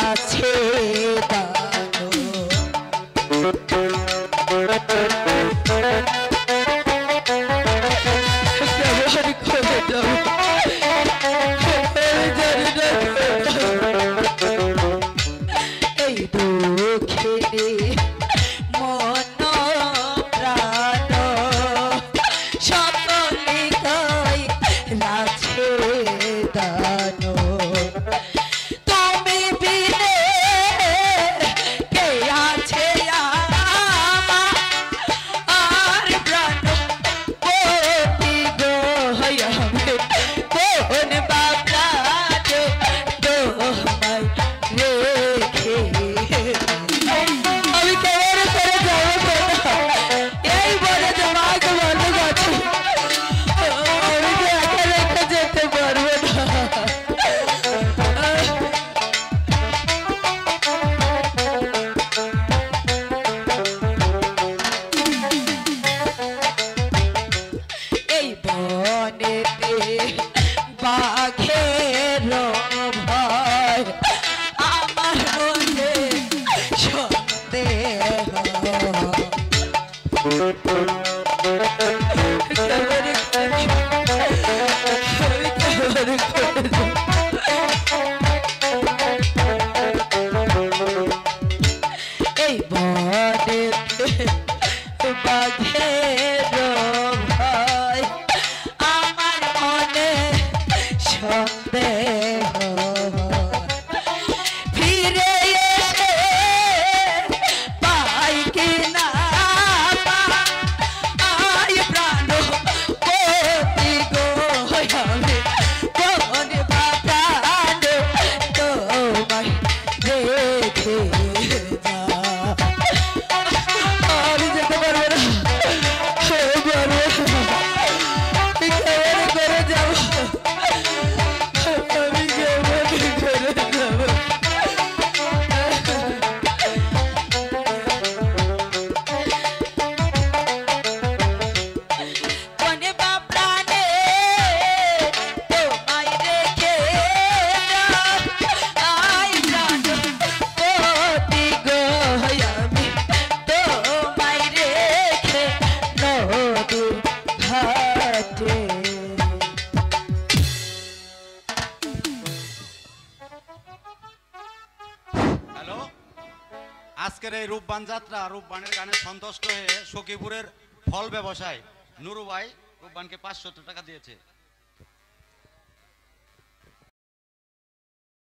আছে দানো এই দুঃখে মন প্রাণ সকলে গাই আছে দানো তুমি বিনে কে আছে আর প্রাণ পতি গো আমি কোন বাবা তোমায় রেখে আমি কেমন করে যাবো এই বলে তোমাকে বন্ধ করছি আমি তো একা রেখে যেতে পারবো না এই বনেতে বাঘের ভয় আমার মনে সন্দেহ এই বনেতে বাঘের ভয় আমার মনে সন্দেহ ফিরে এসে পাই কিনা আই প্রাণ পতি গো আমি কোন বাগান তোমায় রেখে যা আমি যেতে পারবো না করে যাবো আমি কেমন করে যাবো কোনে বাপ্রাণে তোমায় রেখে আই প্রাণ পতি গো আমি তোমায় রেখে নদীর ঘাটে হ্যালো, আজকের এই রূপবান যাত্রা রূপবানের গানে সন্তুষ্ট হয়ে সখীপুরের ফল ব্যবসায়ী নুরু ভাই রূপবানকে 500 টাকা দিয়েছে।